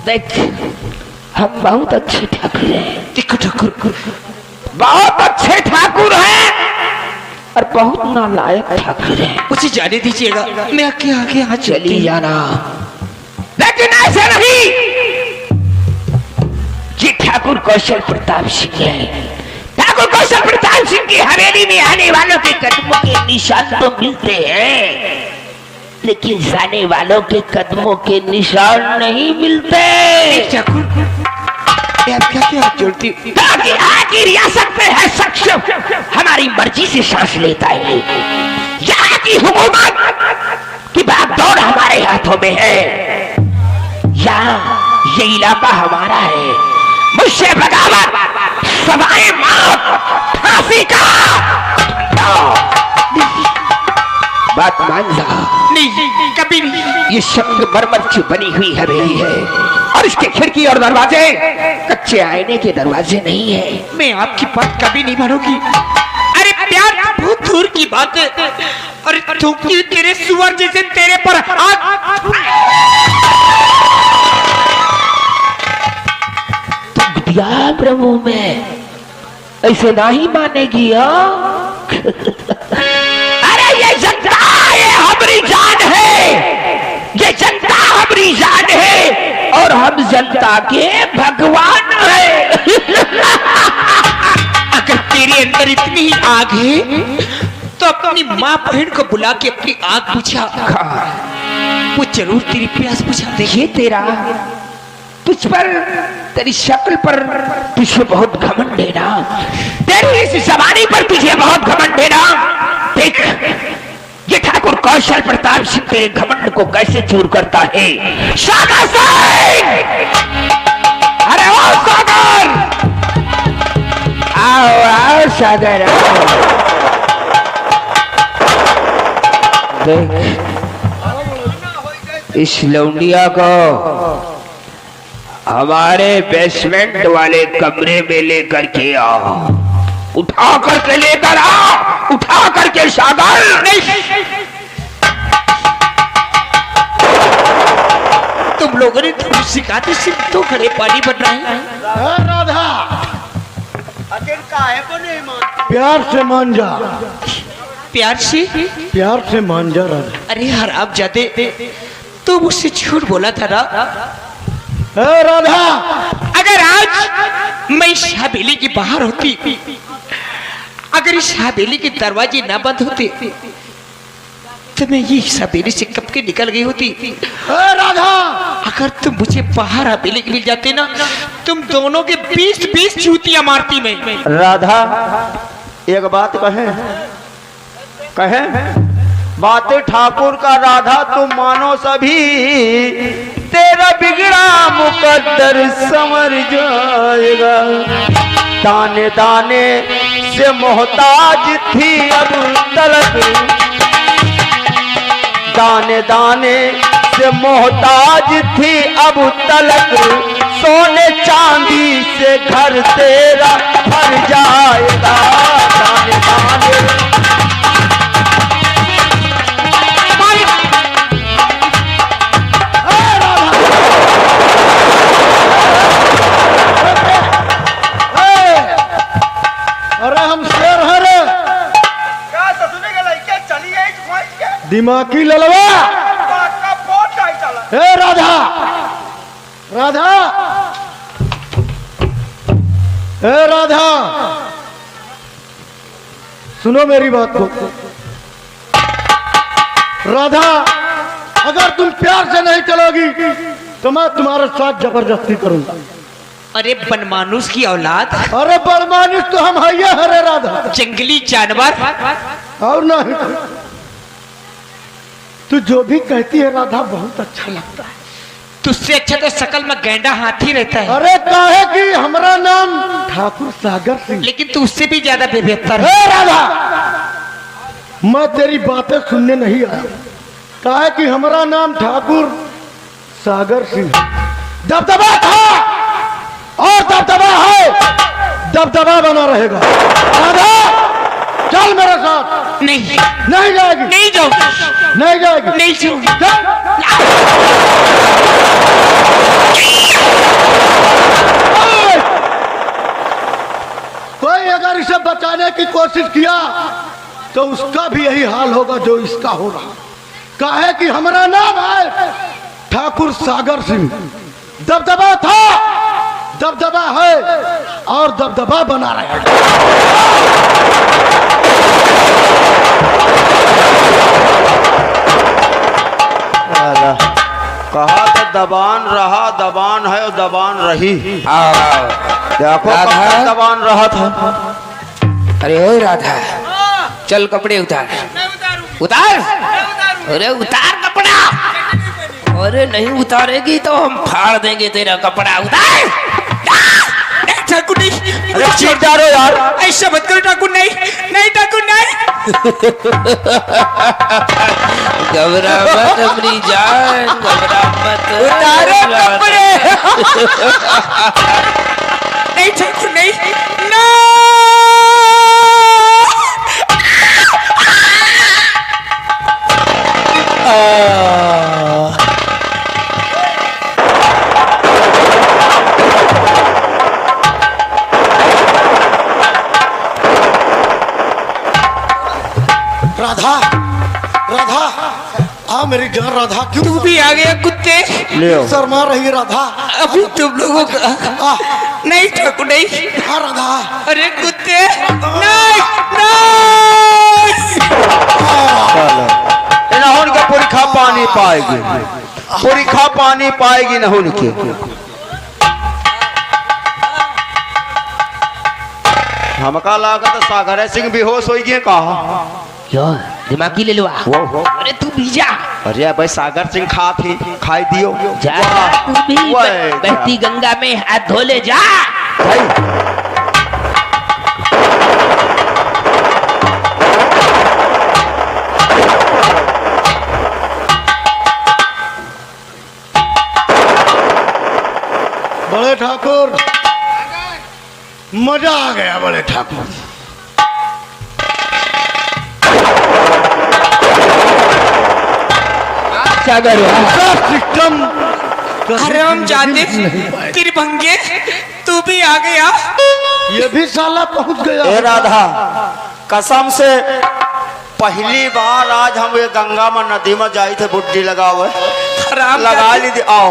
देख हम बहुत अच्छे ठाकुर हैं। देखो ठाकुर बहुत अच्छे ठाकुर हैं और बहुत नालायक ठाकुर हैं। उसे जाने दीजिएगा, मैं आगे आगे आ चली जाना, लेकिन ऐसा नहीं। ये ठाकुर कौशल प्रताप सिंह है। ठाकुर कौशल प्रताप सिंह की हवेली में आने वालों के कदमों के निशान तो मिलते हैं, लेकिन जाने वालों के कदमों के निशान नहीं मिलते। आप क्या जोड़ती? की रियासत में है शख्स हमारी मर्जी से सांस लेता है। यहाँ की हुकूमत की बागडोर हमारे हाथों में है। यहाँ ये इलाका हमारा है। मुझसे बगावत, सवाए मौत, फांसी का बात मान जा। नहीं, कभी नहीं। ये संगमरमर की बनी हुई हवेली है और इसके खिड़की और दरवाजे कच्चे आईने के दरवाजे नहीं है। मैं आपकी बात कभी नहीं मानूंगी। अरे प्यार बहुत दूर की बात है। अरे थूकती तेरे सुअर जैसे तेरे पर दिया प्रभु में ऐसे ना ही मानेगी। अरे ये जनता, ये हमारी जान है। ये जनता हमारी जान है और हम जनता के भगवान हैं। अगर तेरे अंदर इतनी आग है तो अपनी माँ बहन को बुला के अपनी आग बुझा। वो जरूर तेरी प्यास बुझा देगी। ये तेरा तुझ पर, तेरी शक्ल पर तुझे बहुत घमंड है ना। तेरी इस जवानी पर तुझे बहुत घमंड है ना। देख ये ठाकुर कौशल प्रताप सिंह तेरे घमंड को कैसे चूर करता है। सागर सिंह, अरे ओ सागर, आओ आओ सागर आओ। देख इस लौंडिया को हमारे बेसमेंट वाले कमरे में लेकर के आओ। उठा करके लेकर आओ, उठा करके सागर। तुम लोगों ने तो सिखाते सिर्फ तो खड़े पानी बन रहे हैं। राधा अकेले का है को नहीं मान। प्यार से मान जा, प्यार से, प्यार से मान जा राधा। अरे हराम जाते तो मुझसे झूठ बोला था ना। राधा अगर आज मैं इस हवेली के बाहर होती, अगर इस हवेली के दरवाजे ना बंद होते तो मैं ये हवेली से कब के निकल गई होती। राधा अगर तुम मुझे बाहर हवेली के मिल जाते ना, तुम दोनों के 20-20 जूतियां मारती मैं। राधा एक बात कहे बातें ठाकुर का राधा तुम मानो सभी, तेरा बिगड़ा मुकद्दर संवर जाएगा। दाने दाने से मोहताज थी अब तलक, दाने दाने से मोहताज थी अब तलक। सोने चांदी से घर तेरा भर जाएगा। दाने दाने दिमागी ललवा। हे राधा, राधा, हे राधा, सुनो मेरी बात को। राधा अगर तुम प्यार से नहीं चलोगी तो मैं तुम्हारे साथ जबरदस्ती करूंगा। अरे बनमानुस की औलाद। अरे बनमानुस तो हम है। हरे राधा जंगली जानवर। और नहीं तू जो भी कहती है राधा बहुत अच्छा लगता है। तुझसे अच्छा तो शकल में गैंडा हाथी रहता है। अरे काहे कि हमारा नाम ठाकुर सागर सिंह, लेकिन तू उससे भी ज्यादा बेहतर है। राधा मैं तेरी बातें सुनने नहीं आया। काहे कि हमारा नाम ठाकुर सागर सिंह। दबदबा था और दबदबा है, दबदबा बना रहेगा। राधा चल मेरे साथ। नहीं नहीं जाएगी, नहीं जाऊंगी, नहीं जाएगी, नहीं जाऊंगी। कोई अगर इसे बचाने की कोशिश किया तो उसका भी यही हाल होगा जो इसका हो रहा। काहे कि हमारा नाम है ठाकुर सागर सिंह। दबदबा था, दबदबा है और दबदबा बना रहेगा। कहा तो दबान रहा, दबान है और दबान रही। देखो कहाँ दबान रहा था। अरे ओ राधा, चल कपड़े उतार। उतार, अरे उतार कपड़ा। अरे नहीं उतारेगी तो हम फाड़ देंगे तेरा कपड़ा। उतार। ठाकुर नहीं, अरे चीरदारो यार, ऐसा मत करो ठाकुर। नहीं नहीं ठाकुर नहीं। घबरा मत अपनी जान, घबरा मत। उतारो कपड़े। नहीं ठाकुर नहीं, ना। राधा, राधा, आ मेरी जान राधा। क्यों तू भी आ गया कुत्ते? शर्मा रही राधा। अभी तुम लोगों का नहीं ठाकुर नहीं। हाँ राधा। अरे कुत्ते नहीं नहीं। नहुन के पूरी खा पानी पाएगी, पूरी खा पानी पाएगी नहुन के। हमका लागा तो सागर सिंह बेहोश हो गए। कहा क्यों दिमागी ले लो। अरे तू भी जा। अरे भाई सागर सिंह खाई दियो। जा तू भी बहती गंगा में हाथ धो ले जा। बड़े ठाकुर, मजा आ गया बड़े ठाकुर। सागर सिस्टम अरे हम जाते त्रिभंगे, तू भी आ गया। ये भी साला पहुंच गया। ए राधा, कसम से पहली बार आज हम ये गंगा में नदी में जाई थे बुड्ढी लगा हुए लगा ली थी। आओ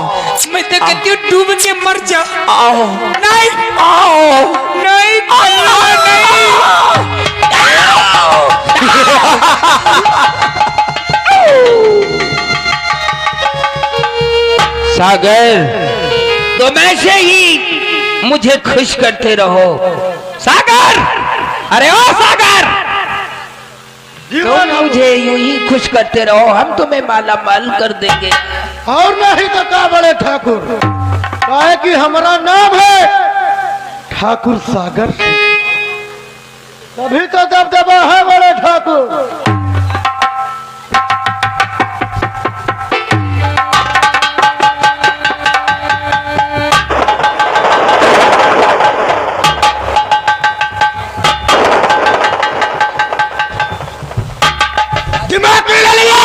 मैं तो कहती हूँ डूब के मर जा। आओ नहीं आओ नहीं सागर, तुम ऐसे ही मुझे खुश करते रहो। सागर, अरे ओ सागर, तुम मुझे यूं ही खुश करते रहो, हम तुम्हें माला माल कर देंगे। और नहीं तो क्या बड़े ठाकुर, काहे कि हमारा नाम है ठाकुर सागर सिंह। तभी तो दबदबा है बड़े ठाकुर। दिमाग में ले लिया।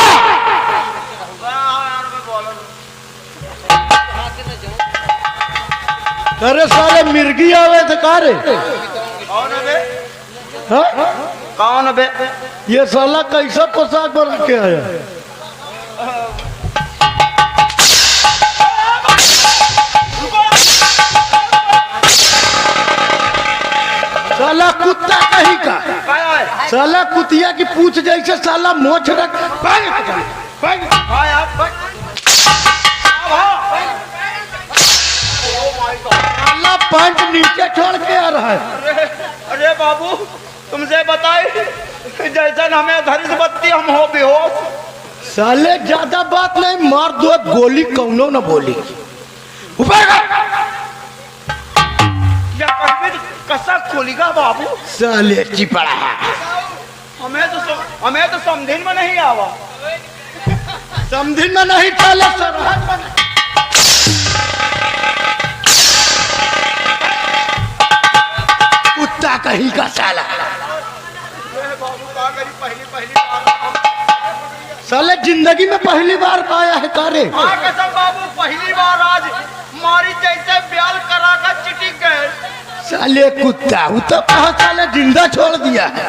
अरे साले मिर्गी आवे थे कारे। कौन है बे? हाँ? कौन है बे? ये साला कैसा पोशाक बना के आया। साला कुत्ता कहीं का, साला कुतिया की पूछ जैसे साला मोछ रख। साला पैंट नीचे छोड़ के आ रहा है। अरे बाबू, तुमसे बताए जैसा हमें धरिस बत्ती हम हो बेहोश। साले ज्यादा बात नहीं, मार दो गोली, कौनो न बोली। ऊपर कसा खोलेगा बाबू? साले चिपड़ा है। हमें तो समझिन में नहीं आवा। समझिन में नहीं चले सरहद में। कुत्ता कहीं का साला। साले जिंदा जिंदगी में पहली बार आया है कारे। कसम बाबू पहली बार आज मारी जैसे ब्याल करा कर चिटी गए। साले कुत्ता वो तो बहुत साले जिंदा छोड़ दिया है।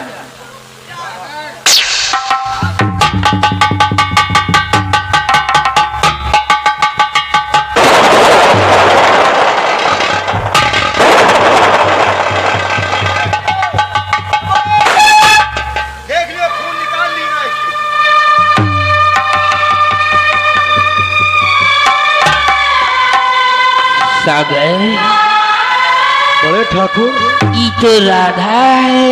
देख लियो खून निकाल ली ना इसकी। सागर, बड़े ठाकुर ये तो राधा है।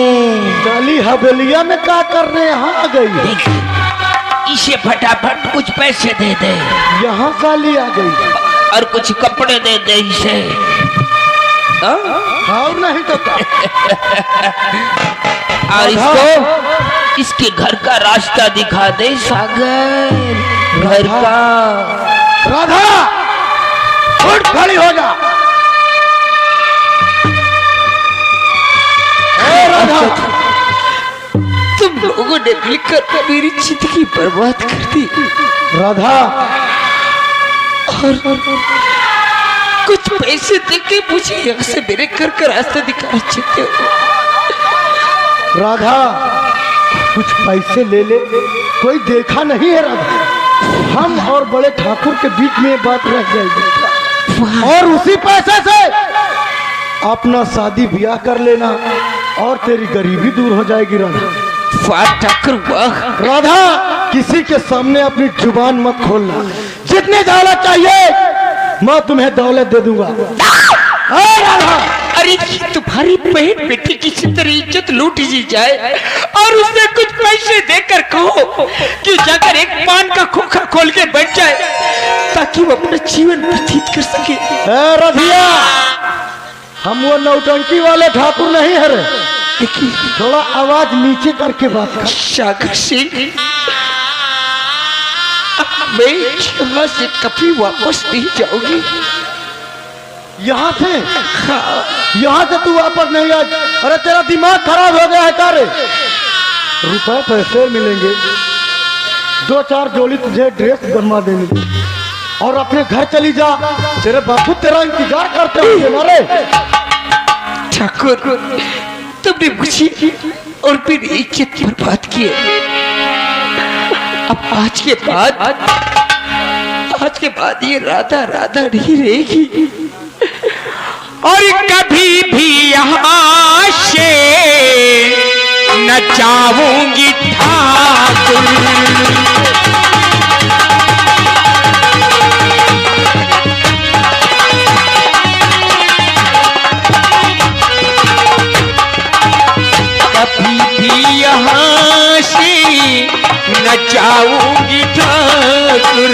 साली हवेलिया में क्या करने यहाँ आ गई है? देख, इसे फटाफट कुछ पैसे दे दे यहाँ साली आ गई और कुछ कपड़े दे दे इसे। हाँ? और नहीं तो क्या? और इसको इसके घर का रास्ता दिखा दे सागर, घर का। राधा उठ खड़ी हो जा। ए राधा, तुम लोगों ने मिलकर मेरी जिंदगी बर्बाद कर दी राधा और कुछ पैसे देके मुझे यहाँ से मेरे घर का रास्ता दिखाना चाहते हो। राधा कुछ पैसे ले ले, कोई देखा नहीं है राधा। हम और बड़े ठाकुर के बीच में ये बात रह जाएगी और उसी पैसे से अपना शादी ब्याह कर लेना और तेरी गरीबी दूर हो जाएगी राधा। वाह ठाकुर वाह। राधा किसी के सामने अपनी जुबान मत खोलना। जितनी दौलत चाहिए मैं तुम्हें दौलत दे दूंगा। राधा, अरे तुम्हारी बहन बेटी की तरह इज्जत लूट जी जाए और उसे कुछ पैसे देकर कहो कि जाकर एक पान का खोखा खोल के बैठ जाए ताकि वो अपना जीवन व्यतीत कर सके। रधिया, हम वो नौटंकी वाले ठाकुर नहीं है रे। देखिए थोड़ा आवाज नीचे करके बात कर। सागर सिंह, मैं यहाँ से कभी वापस नहीं जाऊंगी। यहाँ से तू वापस नहीं आ। अरे तेरा दिमाग खराब हो गया है क्या रे? रुपए पैसे मिलेंगे, 2-4 जोड़ी तुझे ड्रेस बनवा देंगे और अपने घर चली जा। तेरे बापू तेरा इंतजार करते होंगे ना रे। ठाकुर, तुमने मुझे और मेरी इज्जत बर्बाद की है। अब आज के बाद ये राधा राधा नहीं रहेगी और कभी भी यहाँ से न जाऊंगी ठाकुर। कभी भी यहाँ से न जाऊंगी ठाकुर।